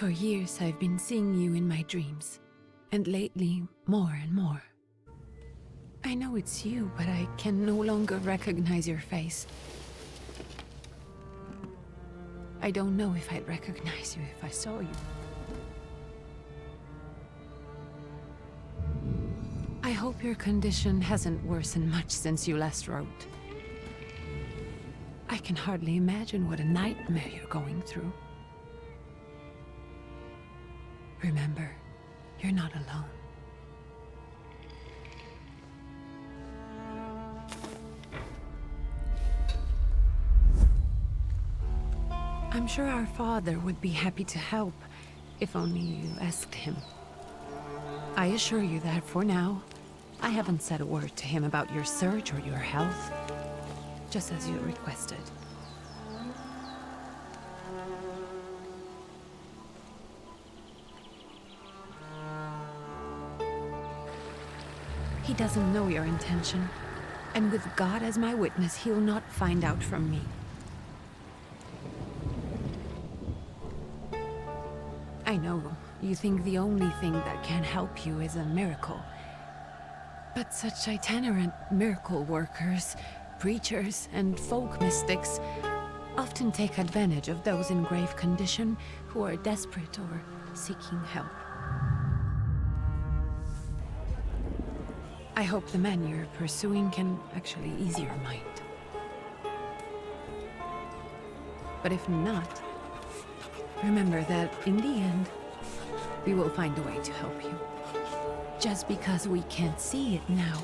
For years I've been seeing you in my dreams, and lately more and more. I know it's you, but I can no longer recognize your face. I don't know if I'd recognize you if I saw you. I hope your condition hasn't worsened much since you last wrote. I can hardly imagine what a nightmare you're going through. Remember, you're not alone. I'm sure our father would be happy to help, if only you asked him. I assure you that for now, I haven't said a word to him about your search or your health, just as you requested. He doesn't know your intention, and with God as my witness, he'll not find out from me. I know you think the only thing that can help you is a miracle. But such itinerant miracle workers, preachers, and folk mystics often take advantage of those in grave condition who are desperate or seeking help. I hope the man you're pursuing can actually ease your mind. But if not, remember that in the end, we will find a way to help you. Just because we can't see it now,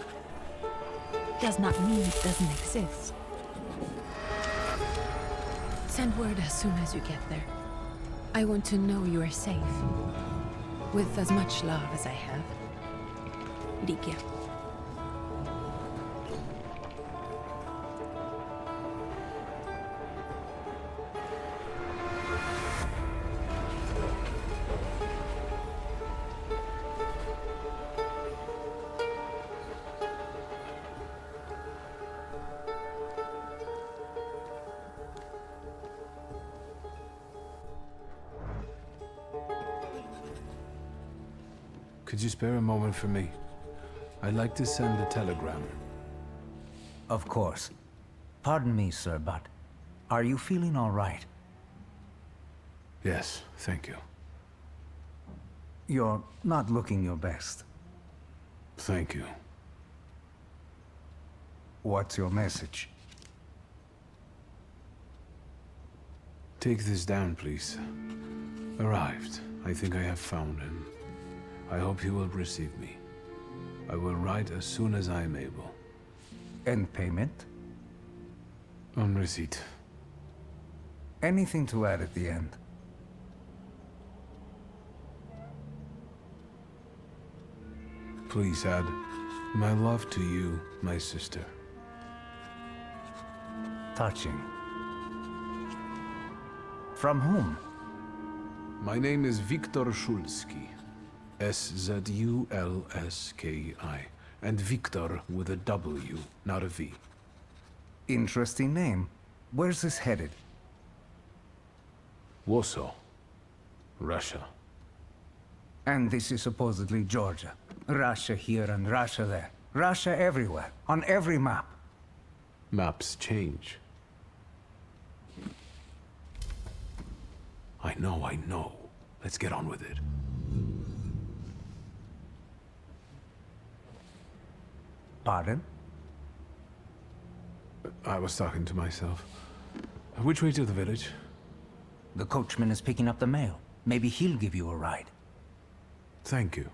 does not mean it doesn't exist. Send word as soon as you get there. I want to know you are safe. With as much love as I have. Ligia. Could you spare a moment for me? I'd like to send a telegram. Of course. Pardon me, sir, but are you feeling all right? Yes, thank you. You're not looking your best. Thank you. What's your message? Take this down, please. Arrived. I think I have found him. I hope you will receive me. I will write as soon as I am able. And payment? On receipt. Anything to add at the end? Please add, my love to you, my sister. Touching. From whom? My name is Viktor Szulski. S-Z-U-L-S-K-I. And Victor with a W, not a V. Interesting name. Where's this headed? Warsaw. Russia. And this is supposedly Georgia. Russia here and Russia there. Russia everywhere, on every map. Maps change. I know. Let's get on with it. Pardon? I was talking to myself. Which way to the village? The coachman is picking up the mail. Maybe he'll give you a ride. Thank you.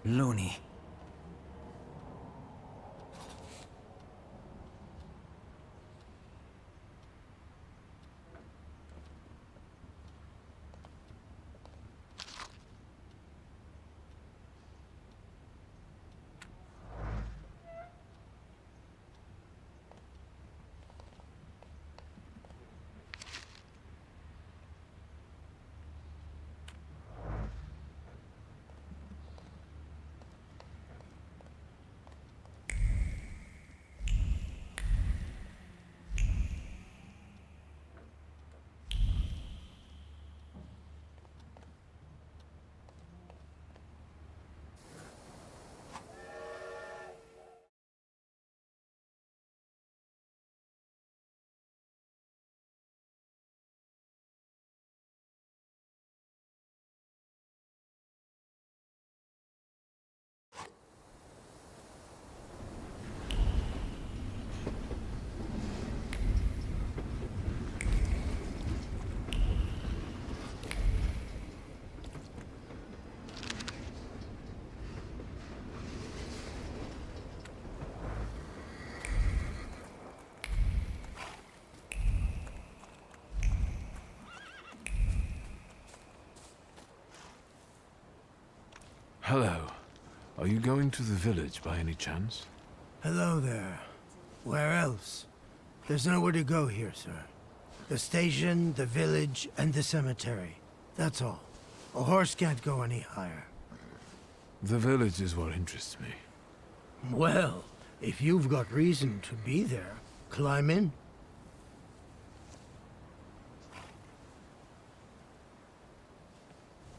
Loony. Hello. Are you going to the village by any chance? Hello there. Where else? There's nowhere to go here, sir. The station, the village, and the cemetery. That's all. A horse can't go any higher. The village is what interests me. Well, if you've got reason to be there, climb in.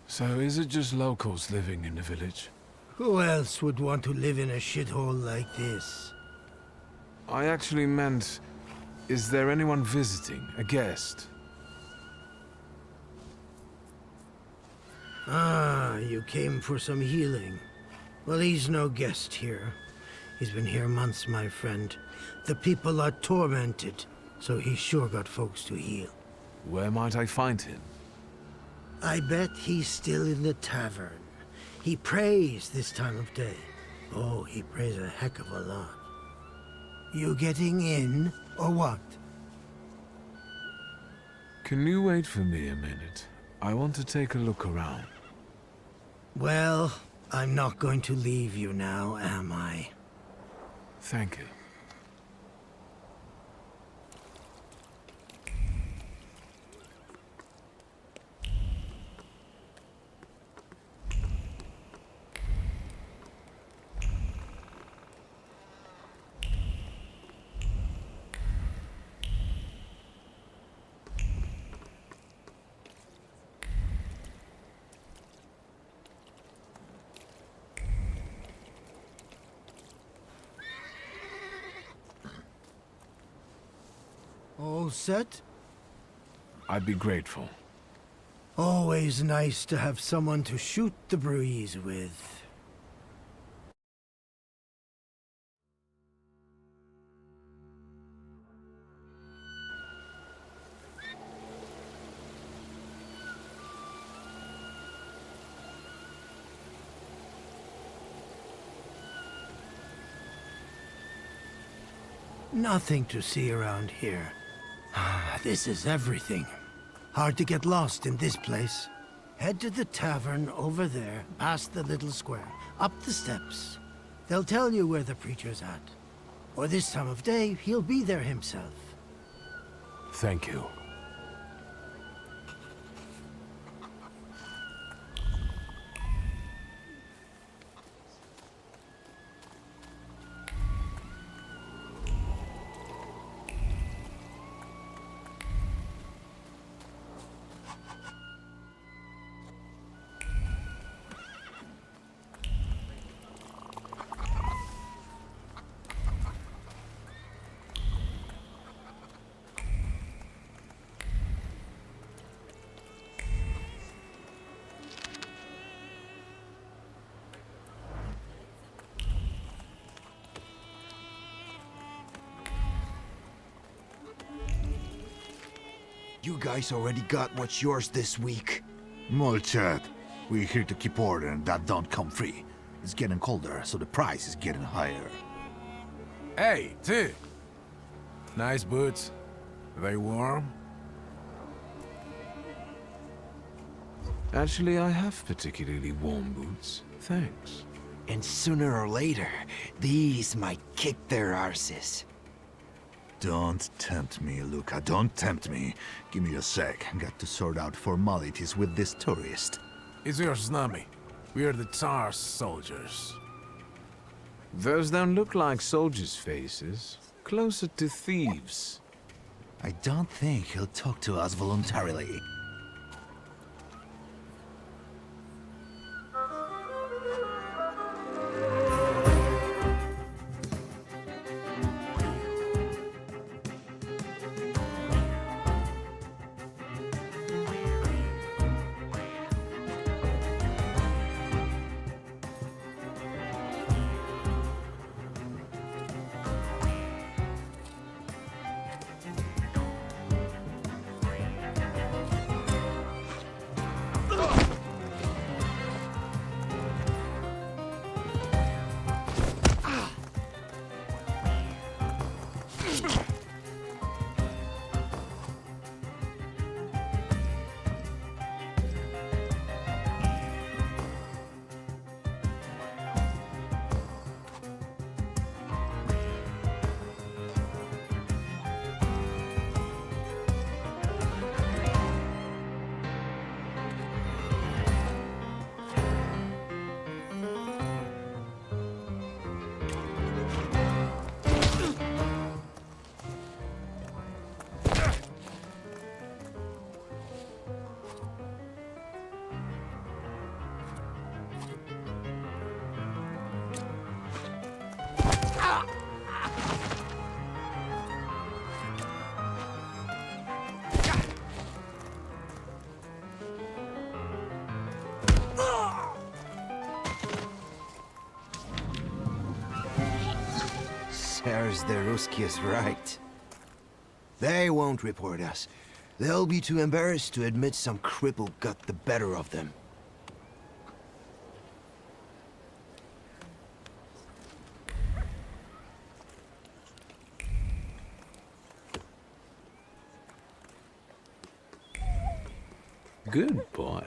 So is it just locals living in the village? Who else would want to live in a shithole like this? I actually meant, is there anyone visiting, a guest? Ah, you came for some healing. Well, he's no guest here. He's been here months, my friend. The people are tormented, so he's sure got folks to heal. Where might I find him? I bet he's still in the tavern. He prays this time of day. Oh, he prays a heck of a lot. You getting in, or what? Can you wait for me a minute? I want to take a look around. Well, I'm not going to leave you now, am I? Thank you. All set? I'd be grateful. Always nice to have someone to shoot the breeze with. Nothing to see around here. This is everything. Hard to get lost in this place. Head to the tavern over there, past the little square, up the steps. They'll tell you where the preacher's at. Or this time of day, he'll be there himself. Thank you. You guys already got what's yours this week. Molchat, we're here to keep order and that don't come free. It's getting colder, so the price is getting higher. Hey, T. Nice boots. They warm? Actually, I have particularly warm boots. Thanks. And sooner or later, these might kick their arses. Don't tempt me, Luca, don't tempt me. Give me a sec. Got to sort out formalities with this tourist. It's your snummy. We are the Tsar's soldiers. Those don't look like soldiers' faces. Closer to thieves. I don't think he'll talk to us voluntarily. There's the Ruskies right. They won't report us. They'll be too embarrassed to admit some cripple got the better of them. Good boy.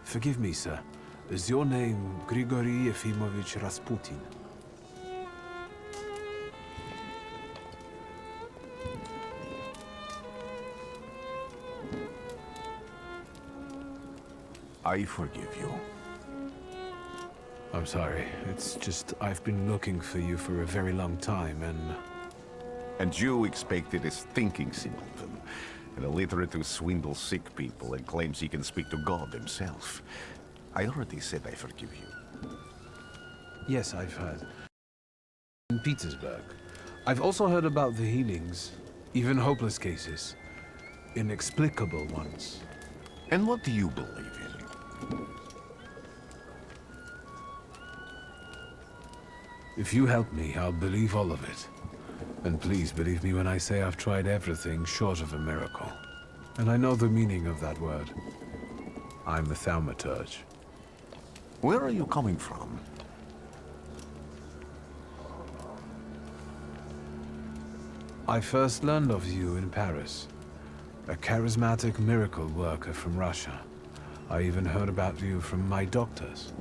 Forgive me, sir. Is your name Grigory Yefimovich Rasputin? I forgive you. I'm sorry. It's just I've been looking for you for a very long time, and... And you expected a thinking simpleton, an illiterate who swindles sick people and claims he can speak to God himself. I already said I forgive you. Yes, I've heard. In Petersburg. I've also heard about the healings, even hopeless cases. Inexplicable ones. And what do you believe in? If you help me, I'll believe all of it. And please believe me when I say I've tried everything short of a miracle. And I know the meaning of that word. I'm a thaumaturge. Where are you coming from? I first learned of you in Paris. A charismatic miracle worker from Russia. I even heard about you from my doctors.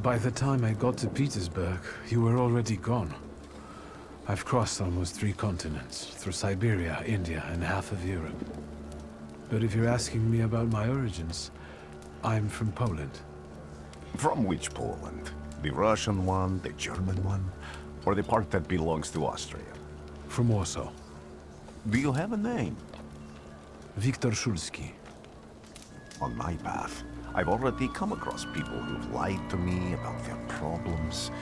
By the time I got to Petersburg, you were already gone. I've crossed almost 3 continents, through Siberia, India, and half of Europe. But if you're asking me about my origins, I'm from Poland. From which Poland? The Russian one, the German one, or the part that belongs to Austria? From Warsaw. Do you have a name? Viktor Szulski. On my path, I've already come across people who've lied to me about their problems,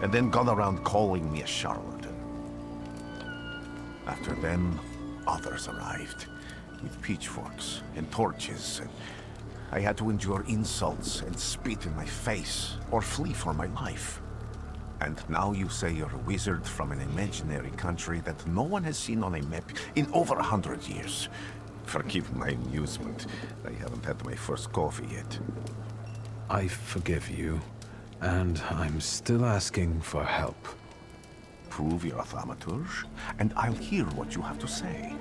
and then gone around calling me a charlatan. After them, others arrived, with pitchforks and torches, and I had to endure insults and spit in my face, or flee for my life. And now you say you're a wizard from an imaginary country that no one has seen on a map in over 100 years. Forgive my amusement. I haven't had my first coffee yet. I forgive you, and I'm still asking for help. Prove you're a thaumaturge, and I'll hear what you have to say.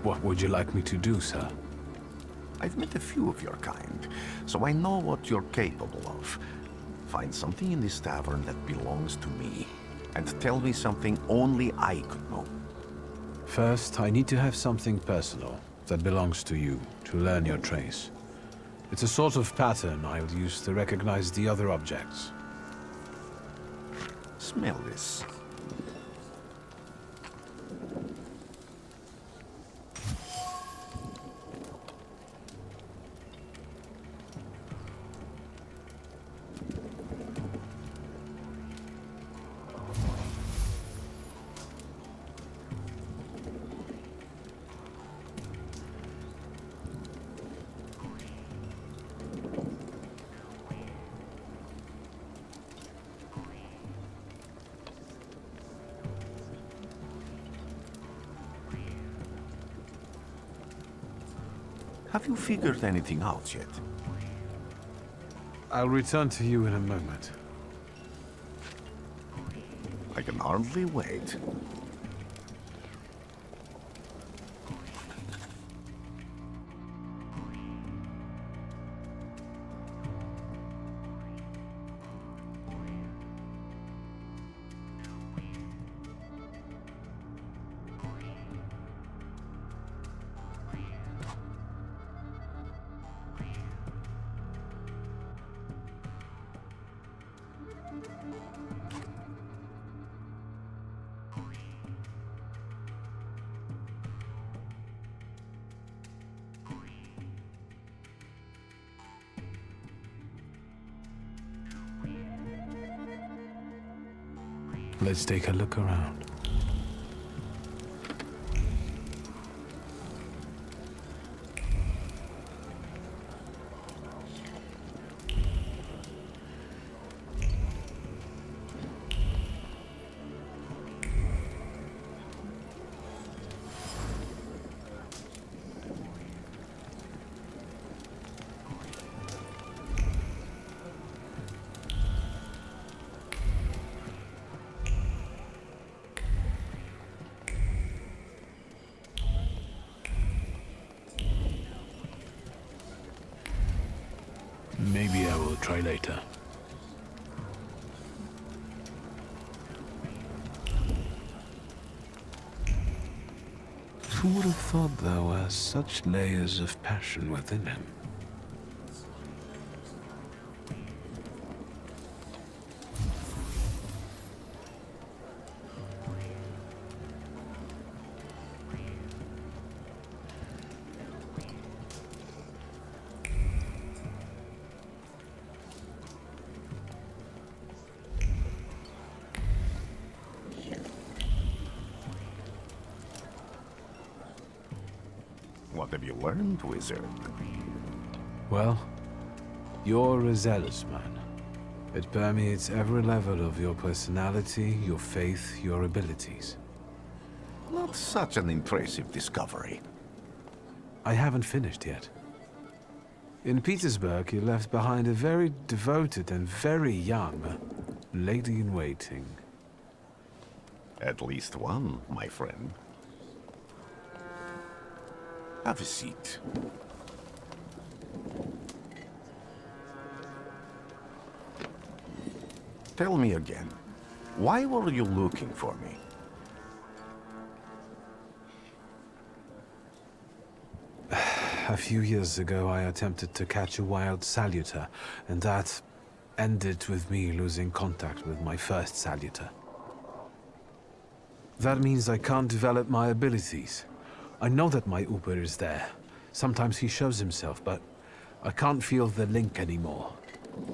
What would you like me to do, sir? I've met a few of your kind, so I know what you're capable of. Find something in this tavern that belongs to me, and tell me something only I could know. First, I need to have something personal that belongs to you to learn your trace. It's a sort of pattern I'll use to recognize the other objects. Smell this. Have you figured anything out yet? I'll return to you in a moment. I can hardly wait. Let's take a look around. Maybe I will try later. Who would have thought there were such layers of passion within him? What have you learned, wizard? Well, you're a zealous man. It permeates every level of your personality, your faith, your abilities. Not such an impressive discovery. I haven't finished yet. In Petersburg, you left behind a very devoted and very young lady-in-waiting. At least one, my friend. Have a seat. Tell me again, why were you looking for me? A few years ago, I attempted to catch a wild salutor, and that ended with me losing contact with my first salutor. That means I can't develop my abilities. I know that my Uber is there. Sometimes he shows himself, but I can't feel the link anymore.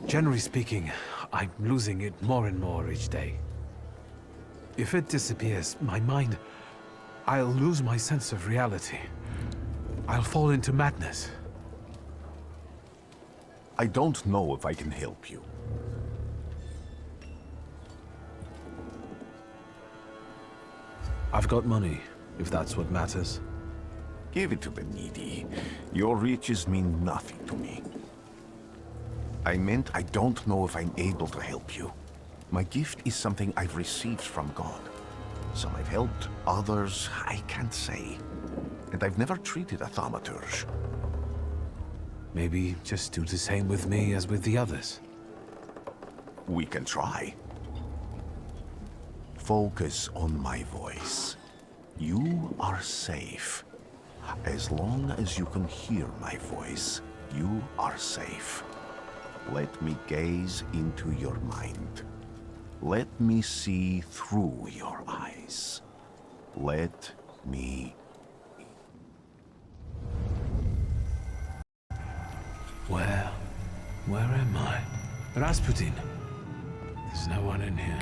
Generally speaking, I'm losing it more and more each day. If it disappears, my mind... I'll lose my sense of reality. I'll fall into madness. I don't know if I can help you. I've got money, if that's what matters. Give it to the needy. Your riches mean nothing to me. I meant I don't know if I'm able to help you. My gift is something I've received from God. Some I've helped, others I can't say. And I've never treated a thaumaturge. Maybe just do the same with me as with the others. We can try. Focus on my voice. You are safe. As long as you can hear my voice, you are safe. Let me gaze into your mind. Let me see through your eyes. Let me... Where am I? Rasputin. There's no one in here.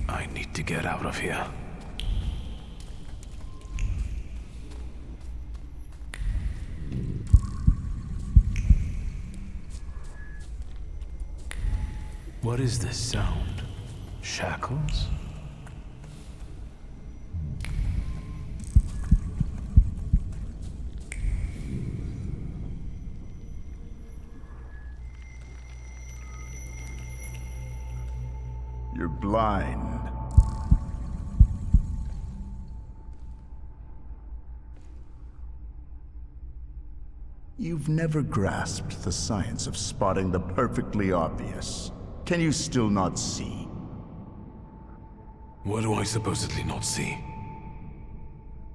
I need to get out of here. What is this sound? Shackles? You're blind. You've never grasped the science of spotting the perfectly obvious. Can you still not see? What do I supposedly not see?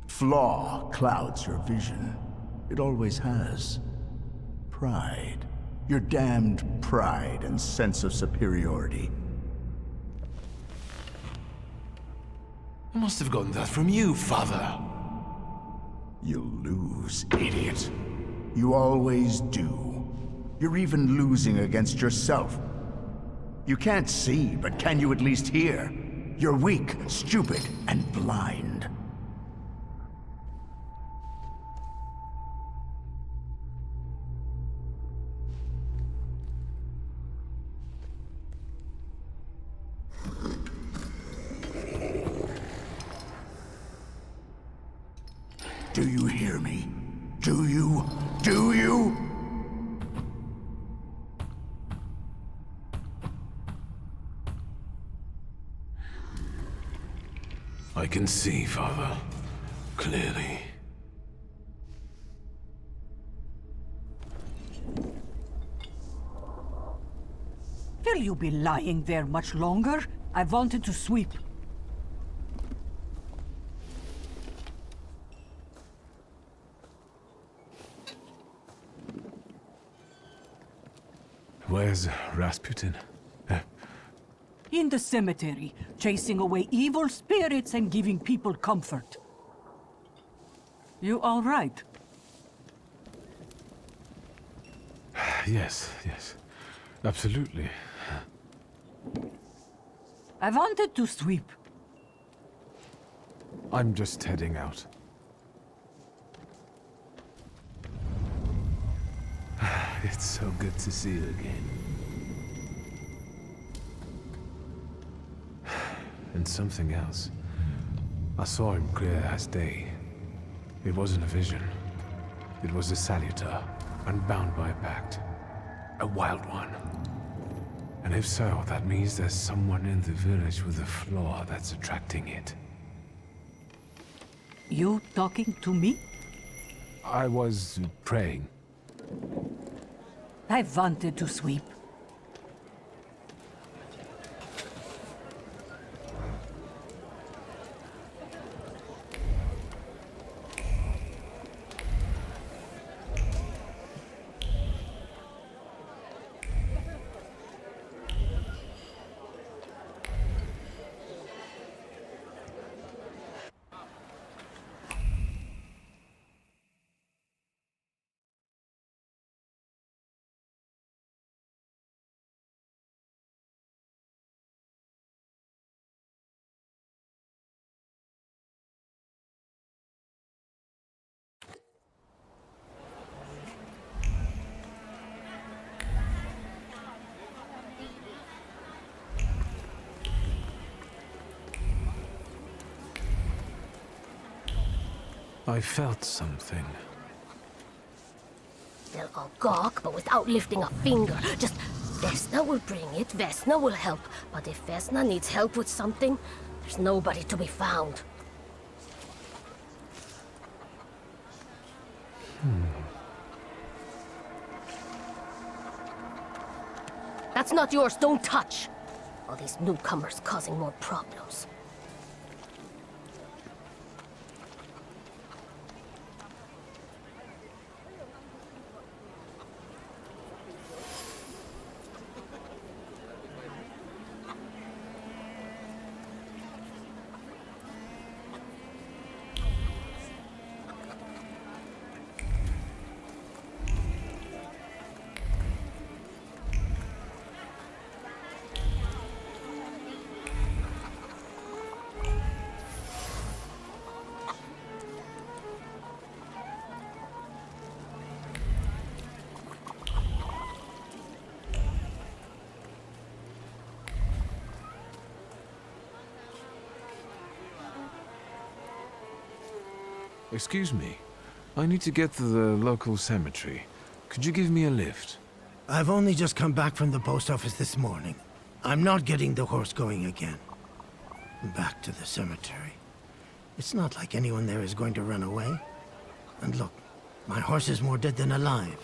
Flaw clouds your vision. It always has. Pride. Your damned pride and sense of superiority. I must have gotten that from you, Father. You'll lose, idiot. You always do. You're even losing against yourself. You can't see, but can you at least hear? You're weak, stupid, and blind. Do you hear me? Do you? Do you? I can see, Father. Clearly. Will you be lying there much longer? I wanted to sweep. Where's Rasputin? In the cemetery, chasing away evil spirits and giving people comfort. You all right? Yes, yes. Absolutely. I wanted to sweep. I'm just heading out. It's so good to see you again. And something else. I saw him clear as day. It wasn't a vision. It was a salutor, unbound by a pact. A wild one. And if so, that means there's someone in the village with a flaw that's attracting it. You talking to me? I was praying. I wanted to sweep. I felt something. They'll all gawk, but without lifting a finger. Just, Vesna will bring it, Vesna will help. But if Vesna needs help with something, there's nobody to be found. That's not yours, don't touch! All these newcomers causing more problems. Excuse me. I need to get to the local cemetery. Could you give me a lift? I've only just come back from the post office this morning. I'm not getting the horse going again. Back to the cemetery. It's not like anyone there is going to run away. And look, my horse is more dead than alive.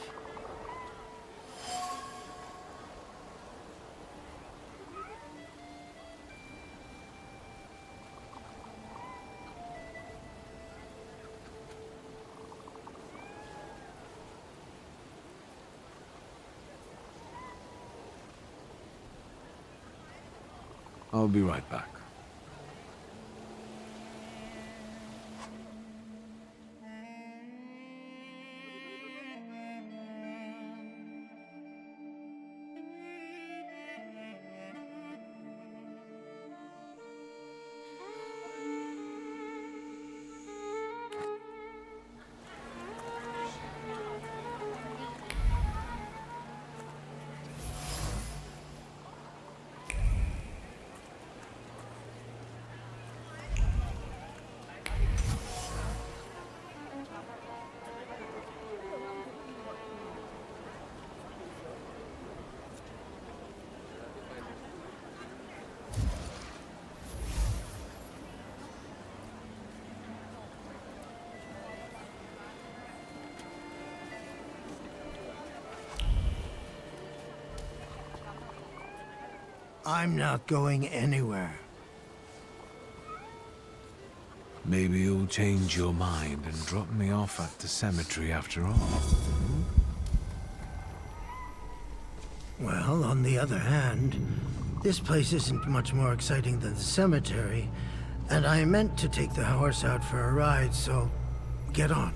I'll be right back. I'm not going anywhere. Maybe you'll change your mind and drop me off at the cemetery after all. Well, on the other hand, this place isn't much more exciting than the cemetery, and I meant to take the horse out for a ride, so get on.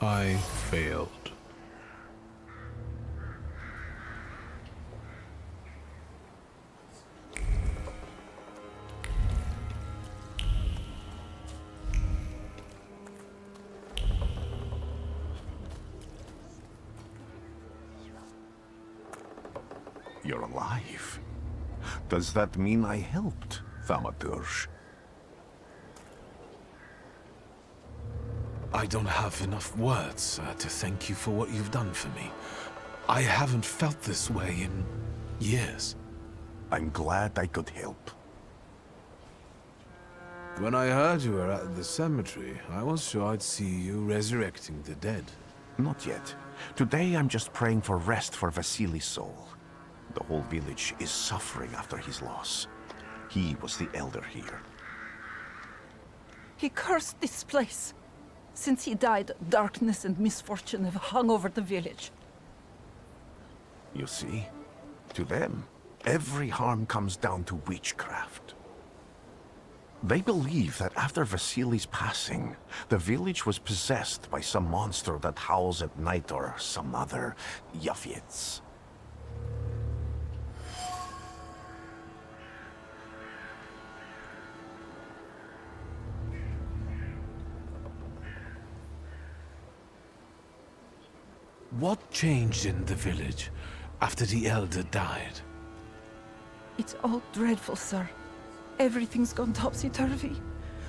I failed. You're alive. Does that mean I helped, Thaumaturge? I don't have enough words to thank you for what you've done for me. I haven't felt this way in years. I'm glad I could help. When I heard you were at the cemetery, I was sure I'd see you resurrecting the dead. Not yet. Today I'm just praying for rest for Vasily's soul. The whole village is suffering after his loss. He was the elder here. He cursed this place. Since he died, darkness and misfortune have hung over the village. You see? To them, every harm comes down to witchcraft. They believe that after Vasily's passing, the village was possessed by some monster that howls at night or some other Yafiets. What changed in the village after the elder died? It's all dreadful, sir. Everything's gone topsy-turvy.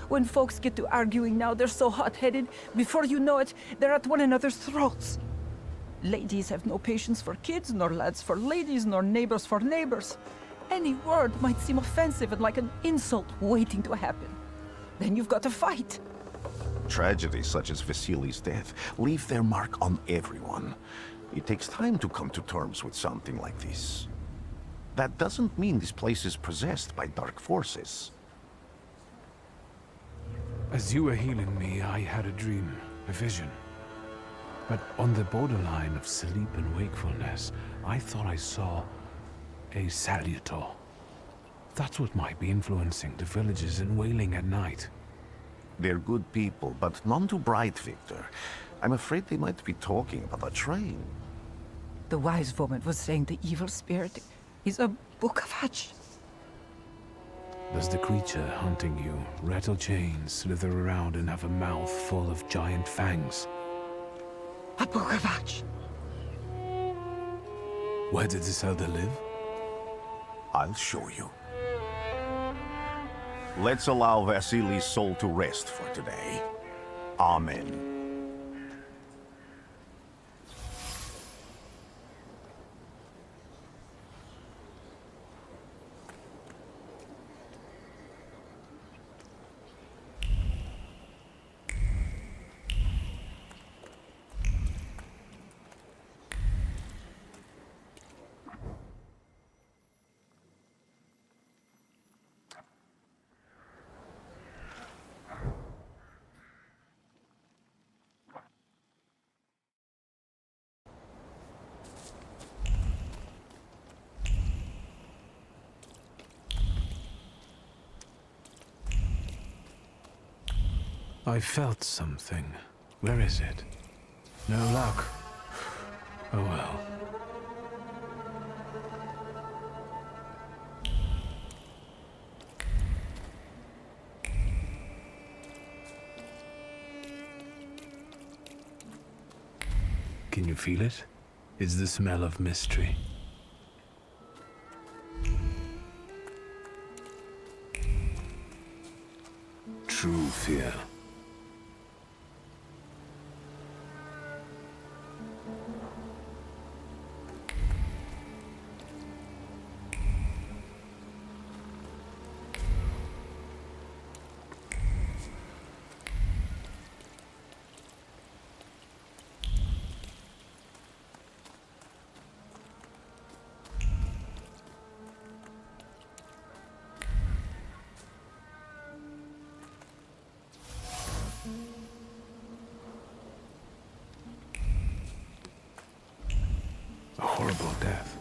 When folks get to arguing now, they're so hot-headed, before you know it, they're at one another's throats. Ladies have no patience for kids, nor lads for ladies, nor neighbors for neighbors. Any word might seem offensive and like an insult waiting to happen. Then you've got to fight. Tragedies such as Vasily's death leave their mark on everyone. It takes time to come to terms with something like this. That doesn't mean this place is possessed by dark forces. As you were healing me, I had a dream, a vision. But on the borderline of sleep and wakefulness, I thought I saw a salutor. That's what might be influencing the villagers in wailing at night. They're good people, but none too bright, Victor. I'm afraid they might be talking about a train. The wise woman was saying the evil spirit is a book of hatch. Does the creature hunting you rattle chains, slither around, and have a mouth full of giant fangs? A book of hatch. Where did this elder live? I'll show you. Let's allow Vasily's soul to rest for today. Amen. I felt something. Where is it? No luck. Oh well. Can you feel it? It's the smell of mystery. true fear. A horrible death.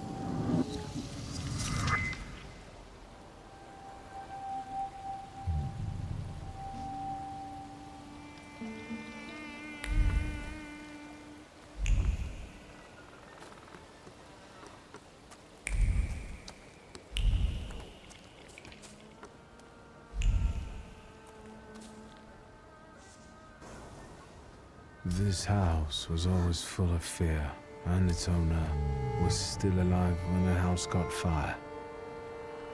This house was always full of fear, and its owner was still alive when the house caught fire.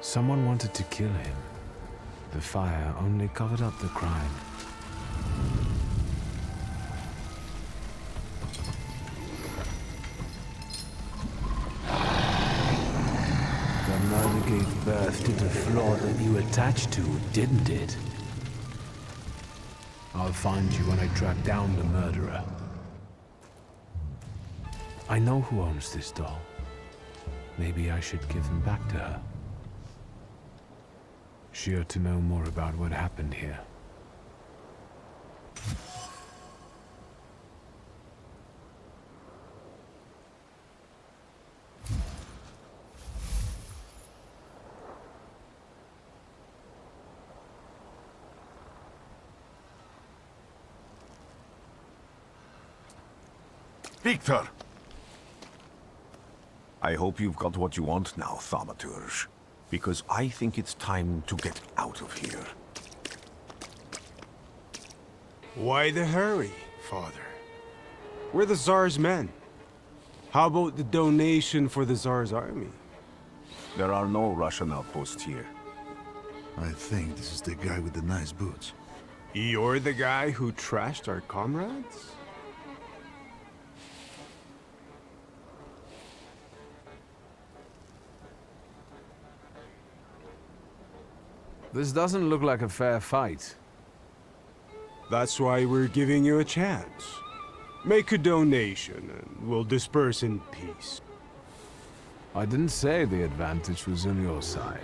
Someone wanted to kill him. The fire only covered up the crime. The murder gave birth to the flaw that you attached to, didn't it? I'll find you when I track down the murderer. I know who owns this doll. Maybe I should give him back to her. She ought to know more about what happened here. Victor! I hope you've got what you want now, Thaumaturge. Because I think it's time to get out of here. Why the hurry, Father? We're the Tsar's men. How about the donation for the Tsar's army? There are no Russian outposts here. I think this is the guy with the nice boots. You're the guy who trashed our comrades? This doesn't look like a fair fight. That's why we're giving you a chance. Make a donation and we'll disperse in peace. I didn't say the advantage was on your side.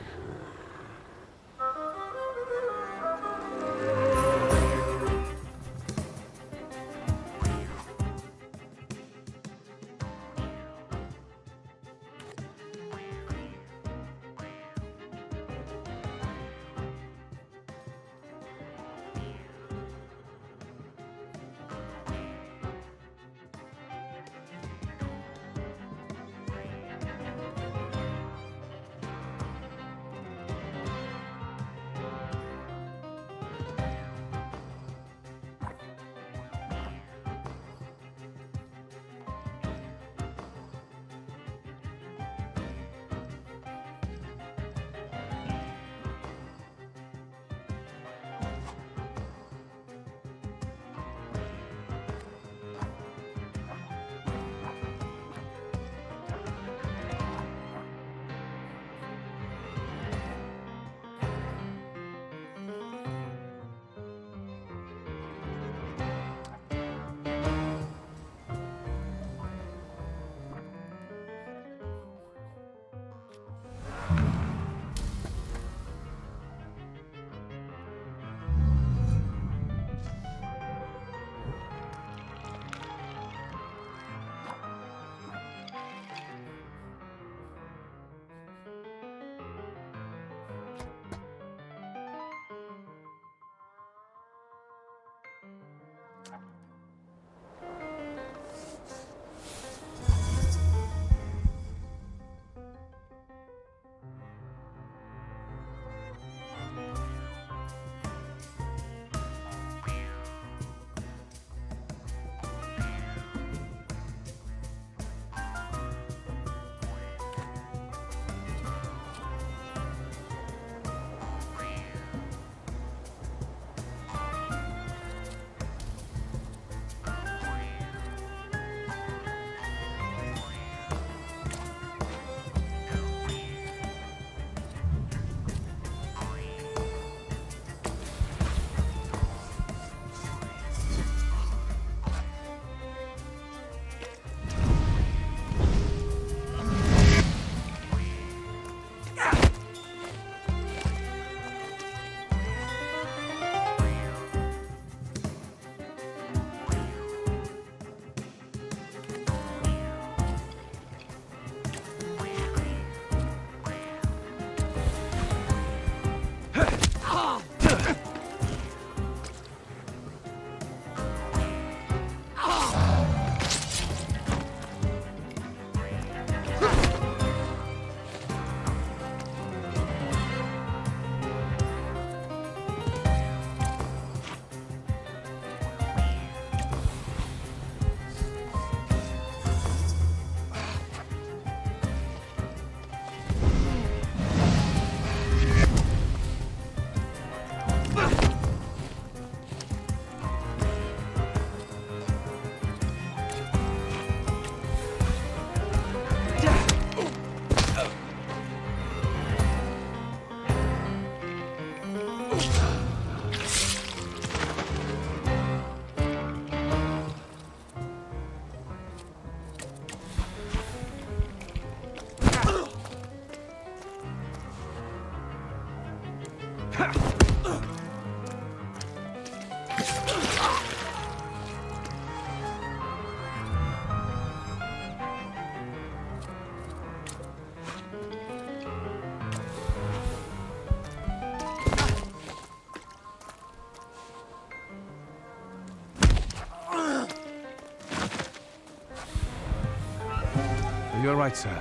You're right, sir.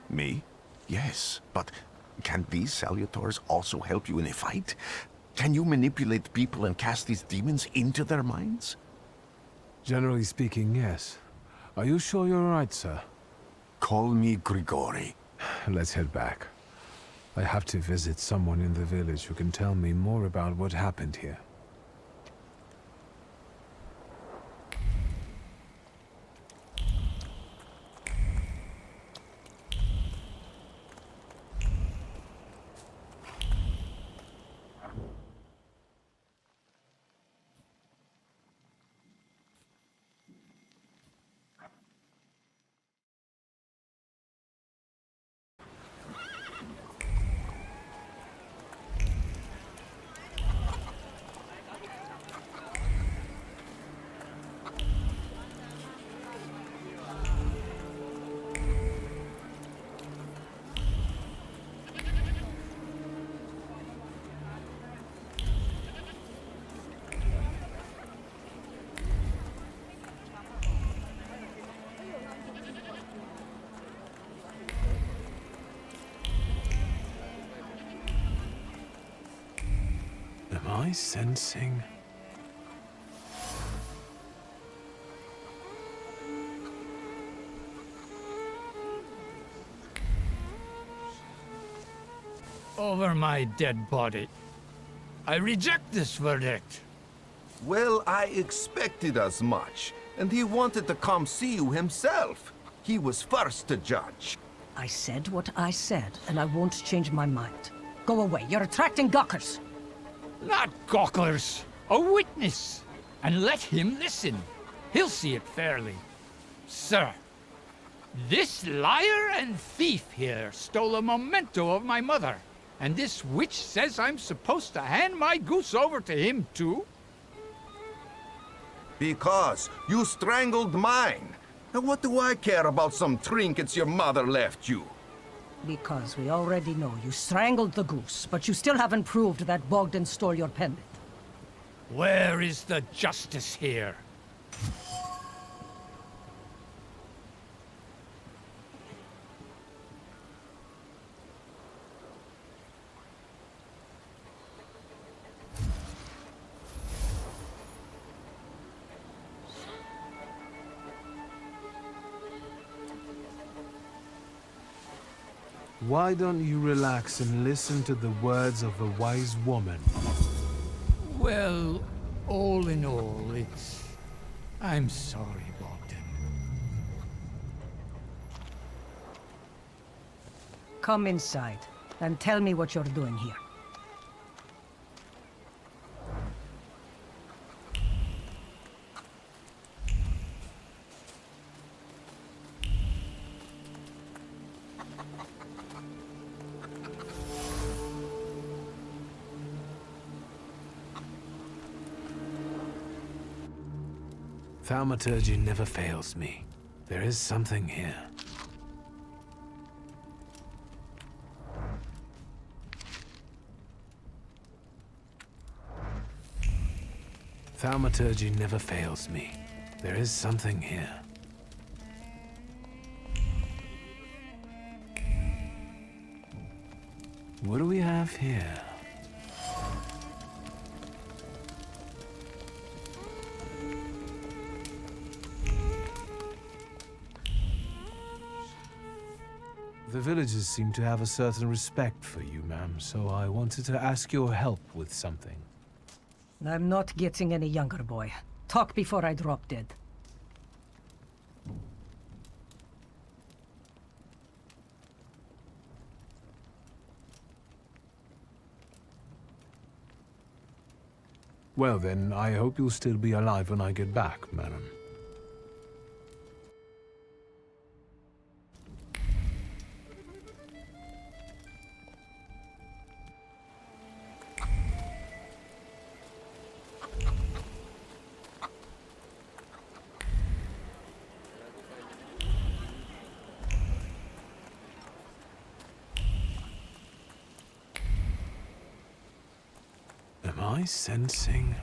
Me? Yes, but can these salutors also help you in a fight? Can you manipulate people and cast these demons into their minds? Generally speaking, yes. Are you sure you're right, sir? Call me Grigori. Let's head back. I have to visit someone in the village who can tell me more about what happened here. Am I sensing? Over my dead body. I reject this verdict. Well, I expected as much, and he wanted to come see you himself. He was first to judge. I said what I said, and I won't change my mind. Go away, you're attracting gawkers. Not gawkers, a witness. And let him listen. He'll see it fairly. Sir, this liar and thief here stole a memento of my mother. And this witch says I'm supposed to hand my goose over to him too? Because you strangled mine. And what do I care about some trinkets your mother left you? Because we already know you strangled the goose, but you still haven't proved that Bogdan stole your pendant. Where is the justice here? Why don't you relax and listen to the words of a wise woman? Well, all in all, I'm sorry, Bogdan. Come inside, and tell me what you're doing here. Thaumaturge never fails me. There is something here. Thaumaturge never fails me. There is something here. What do we have here? The villagers seem to have a certain respect for you, ma'am, so I wanted to ask your help with something. I'm not getting any younger, boy. Talk before I drop dead. Well then, I hope you'll still be alive when I get back, madam. Am I sensing?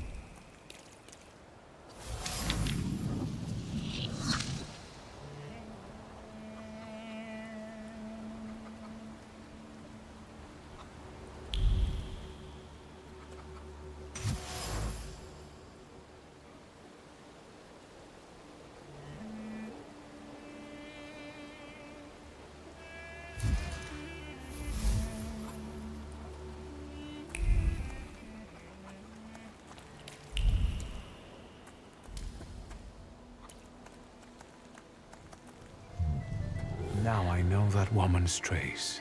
follow that woman's trace.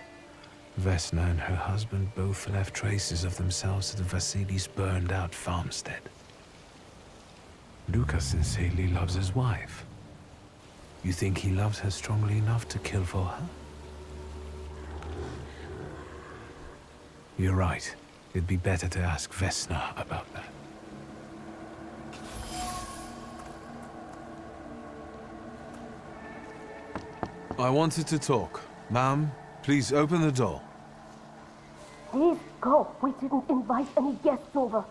Vesna and her husband both left traces of themselves at Vasily's burned-out farmstead. Luca sincerely loves his wife. You think he loves her strongly enough to kill for her? You're right. It'd be better to ask Vesna about that. I wanted to talk. Ma'am, please open the door. Please go. We didn't invite any guests over.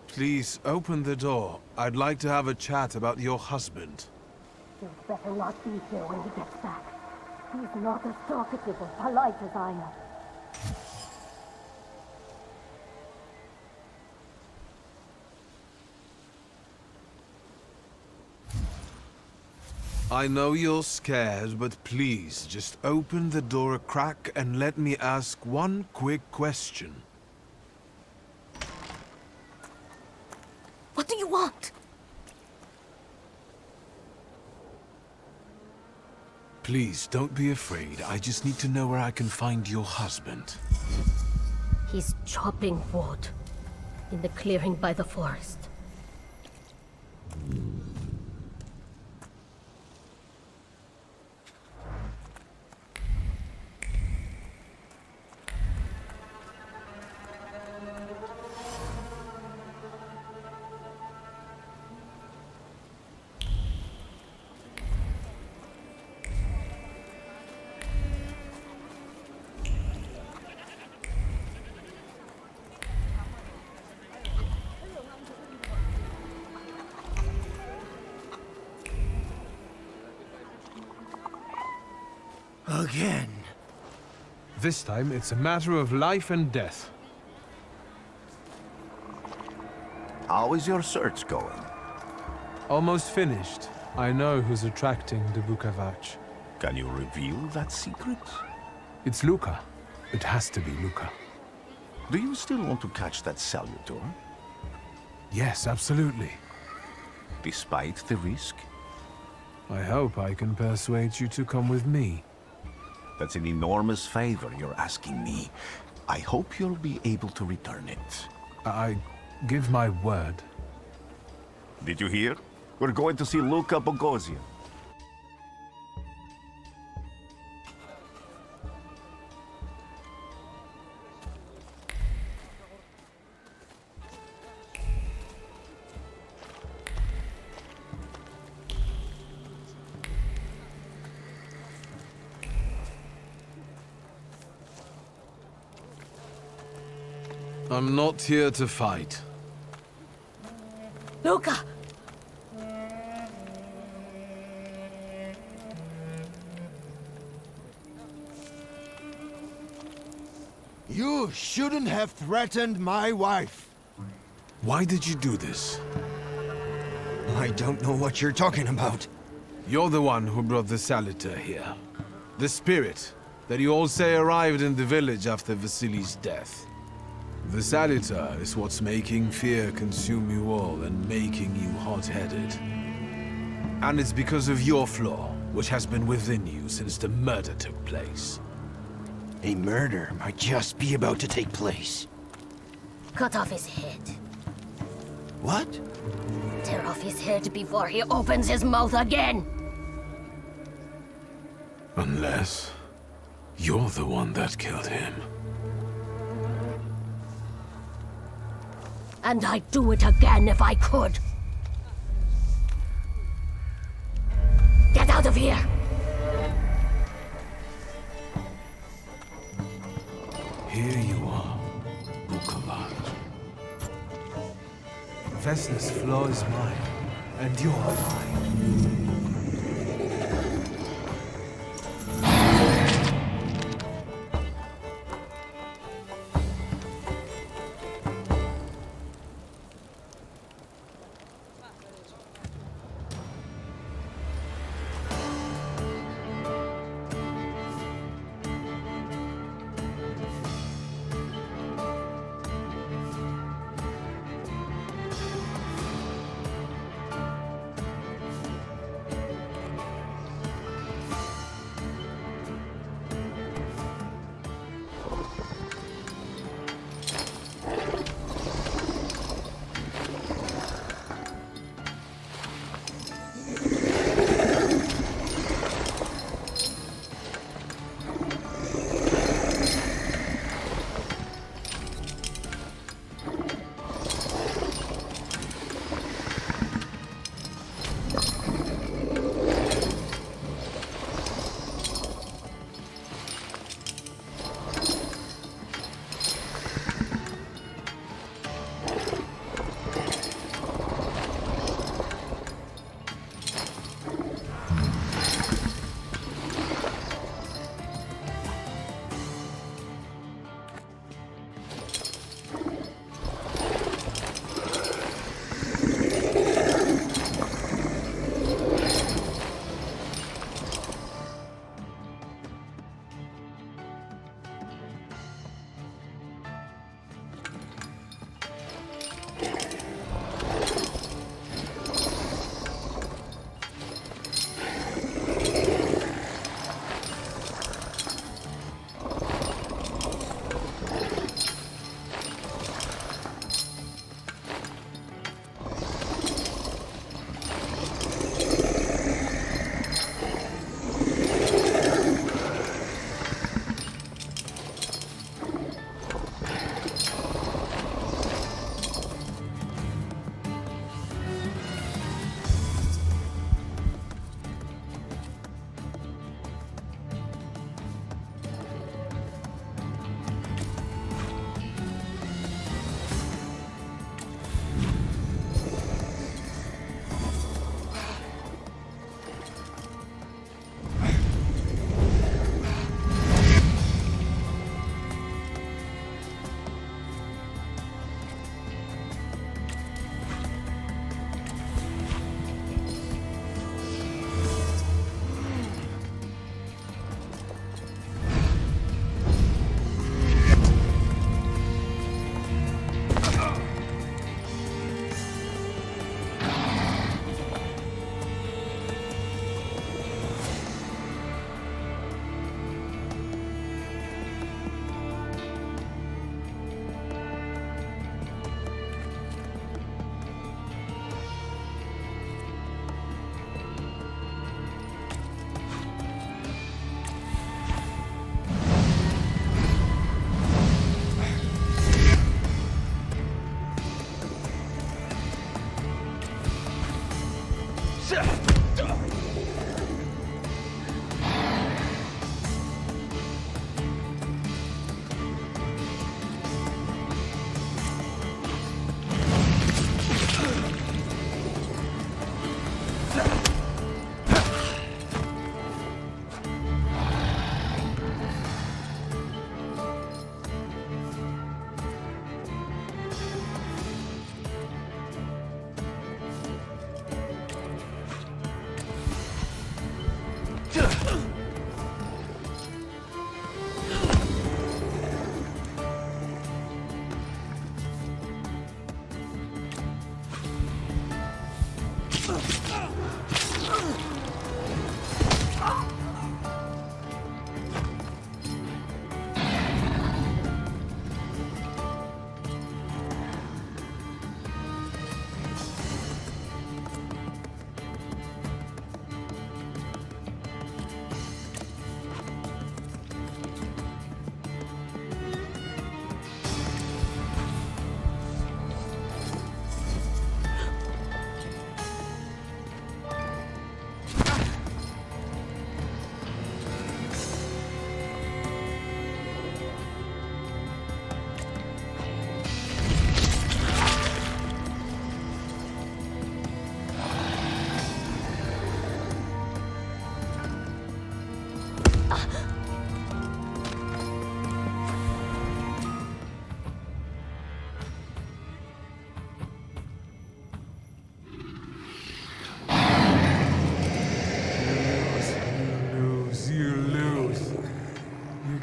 Please open the door. I'd like to have a chat about your husband. You'd better not be here when he gets back. He's not as talkative or polite as I am. I know you're scared, but please, just open the door a crack and let me ask one quick question. What do you want? Please, don't be afraid. I just need to know where I can find your husband. He's chopping wood in the clearing by the forest. Again. This time, it's a matter of life and death. How is your search going? Almost finished. I know who's attracting the Bukavach. Can you reveal that secret? It's Luca. It has to be Luca. Do you still want to catch that salutor? Yes, absolutely. Despite the risk? I hope I can persuade you to come with me. That's an enormous favor you're asking me. I hope you'll be able to return it. I give my word. Did you hear? We're going to see Luca Bogosian. I'm not here to fight. Luca! You shouldn't have threatened my wife. Why did you do this? I don't know what you're talking about. You're the one who brought the salutor here. The spirit that you all say arrived in the village after Vasily's death. The salutor is what's making fear consume you all and making you hot-headed. And it's because of your flaw, which has been within you since the murder took place. A murder might just be about to take place. Cut off his head. What? Tear off his head before he opens his mouth again! Unless you're the one that killed him. And I'd do it again if I could. Get out of here! Here you are, Bukavach. Vesna's flaw is mine, and you're mine.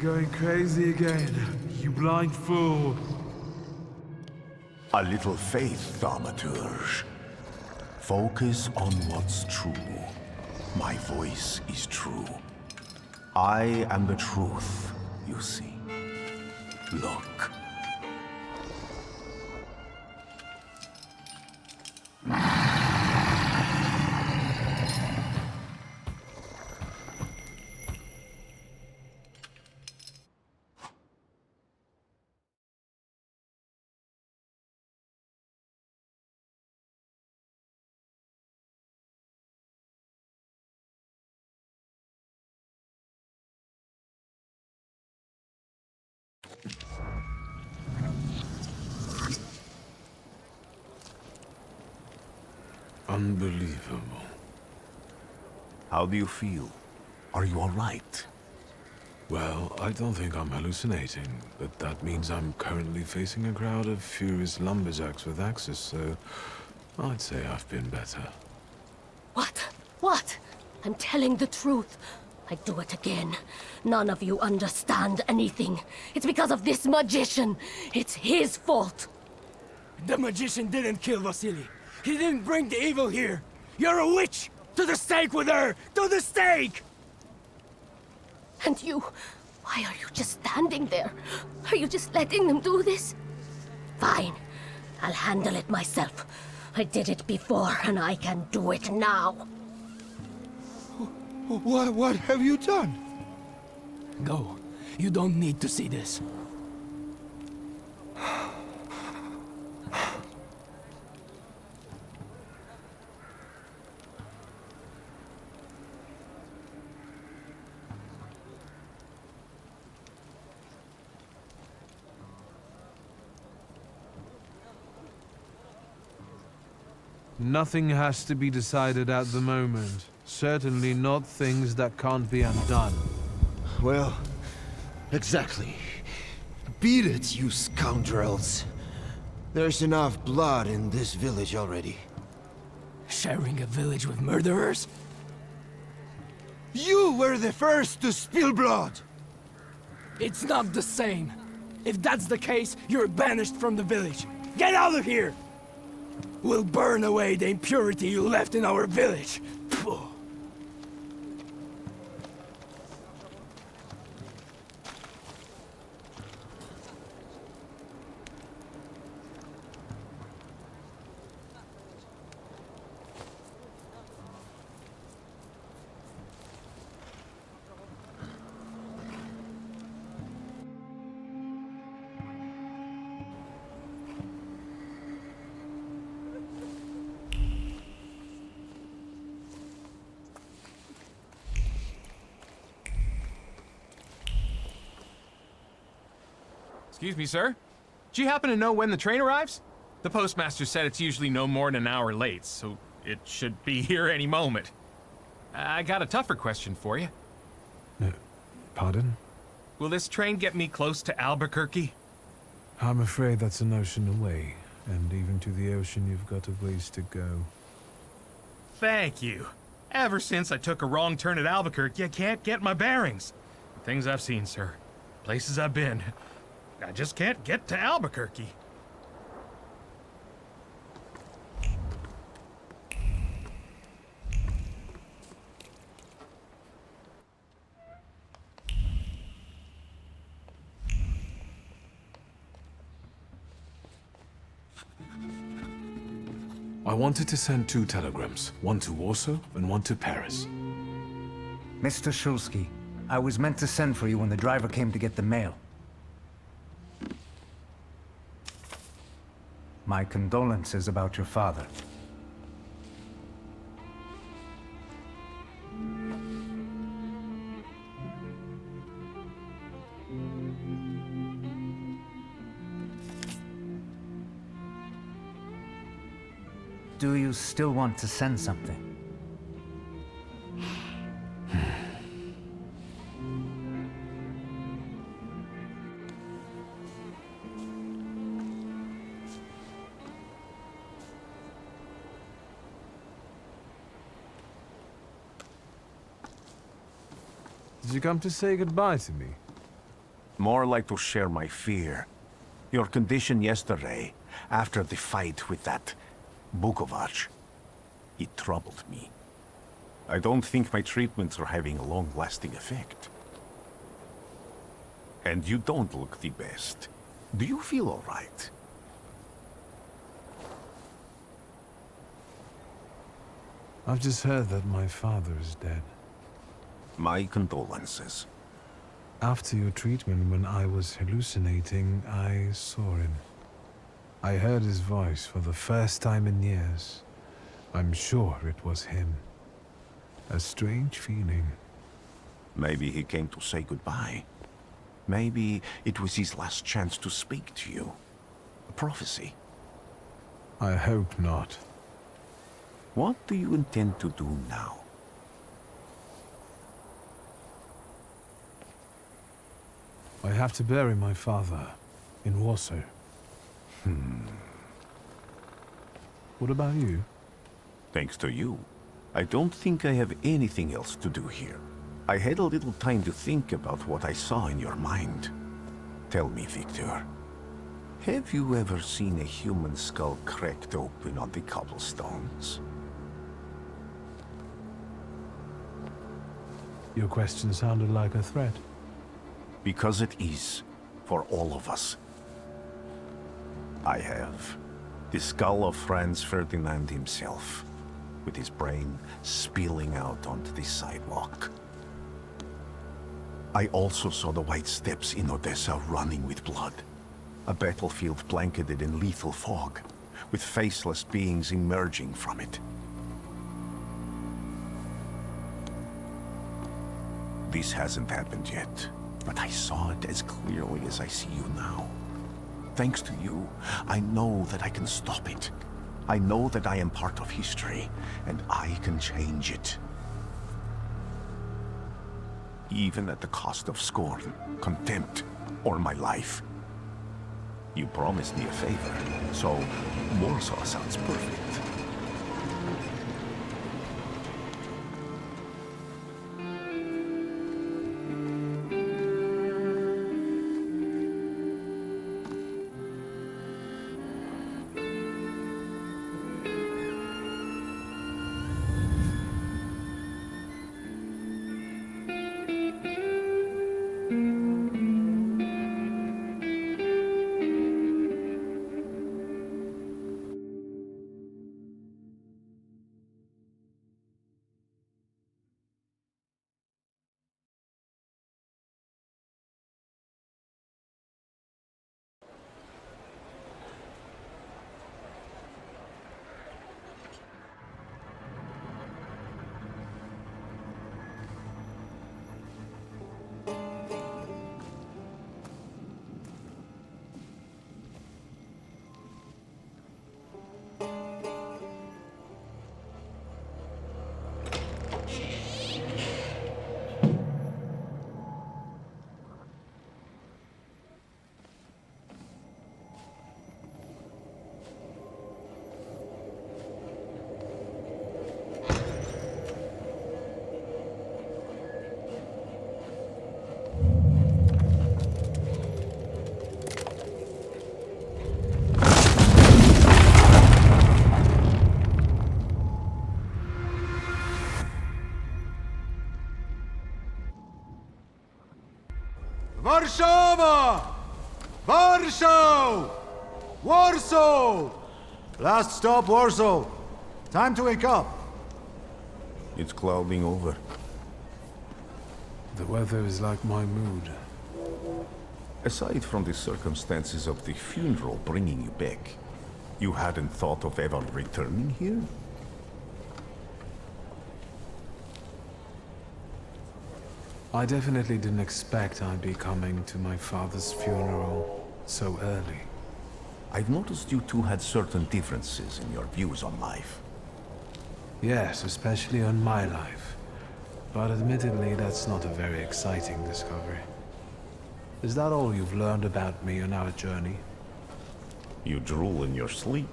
Going crazy again, you blind fool. A little faith, Thaumaturge. Focus on what's true. My voice is true. I am the truth, you see. Look. Unbelievable. How do you feel? Are you all right? Well, I don't think I'm hallucinating, but that means I'm currently facing a crowd of furious lumberjacks with axes, so I'd say I've been better. What? What? I'm telling the truth. I do it again. None of you understand anything. It's because of this magician. It's his fault. The magician didn't kill Vasily. He didn't bring the evil here. You're a witch! To the stake with her! To the stake! And you... why are you just standing there? Are you just letting them do this? Fine. I'll handle it myself. I did it before, and I can do it now. What have you done? Go. You don't need to see this. Nothing has to be decided at the moment. Certainly not things that can't be undone. Well, exactly. Beat it, you scoundrels. There's enough blood in this village already. Sharing a village with murderers? You were the first to spill blood! It's not the same. If that's the case, you're banished from the village. Get out of here! We'll burn away the impurity you left in our village. Phew. Excuse me, sir. Do you happen to know when the train arrives? The postmaster said it's usually no more than an hour late, so it should be here any moment. I got a tougher question for you. Pardon? Will this train get me close to Albuquerque? I'm afraid that's an ocean away, and even to the ocean you've got a ways to go. Thank you. Ever since I took a wrong turn at Albuquerque, I can't get my bearings. The things I've seen, sir. Places I've been. I just can't get to Albuquerque. I wanted to send 2 telegrams, one to Warsaw and one to Paris. Mr. Shulsky, I was meant to send for you when the driver came to get the mail. My condolences about your father. Do you still want to send something? Did you come to say goodbye to me? More like to share my fear. Your condition yesterday, after the fight with that Bukovac, it troubled me. I don't think my treatments are having a long-lasting effect. And you don't look the best. Do you feel all right? I've just heard that my father is dead. My condolences. After your treatment, when I was hallucinating, I saw him. I heard his voice for the first time in years. I'm sure it was him. A strange feeling. Maybe he came to say goodbye. Maybe it was his last chance to speak to you. A prophecy. I hope not. What do you intend to do now? I have to bury my father in Warsaw. What about you? Thanks to you, I don't think I have anything else to do here. I had a little time to think about what I saw in your mind. Tell me, Victor, have you ever seen a human skull cracked open on the cobblestones? Your question sounded like a threat. Because it is, for all of us. I have the skull of Franz Ferdinand himself, with his brain spilling out onto the sidewalk. I also saw the white steps in Odessa running with blood. A battlefield blanketed in lethal fog, with faceless beings emerging from it. This hasn't happened yet, but I saw it as clearly as I see you now. Thanks to you, I know that I can stop it. I know that I am part of history, and I can change it. Even at the cost of scorn, contempt, or my life. You promised me a favor, so Warsaw sounds perfect. Warszawa! Warsaw! Warsaw! Last stop, Warsaw. Time to wake up. It's clouding over. The weather is like my mood. Aside from the circumstances of the funeral bringing you back, you hadn't thought of ever returning here? I definitely didn't expect I'd be coming to my father's funeral so early. I've noticed you two had certain differences in your views on life. Yes, especially on my life. But admittedly, that's not a very exciting discovery. Is that all you've learned about me on our journey? You drool in your sleep.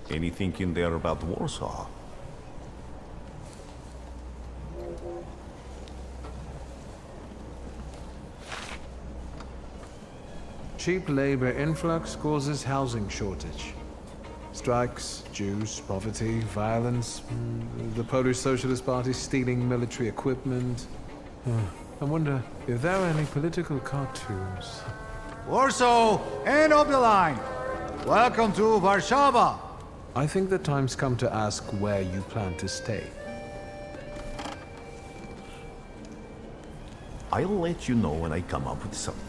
Anything in there about Warsaw? Cheap labor influx causes housing shortage. Strikes, Jews, poverty, violence, the Polish Socialist Party stealing military equipment. I wonder if there are any political cartoons. Warsaw, end of the line. Welcome to Warszawa. I think the time's come to ask where you plan to stay. I'll let you know when I come up with something.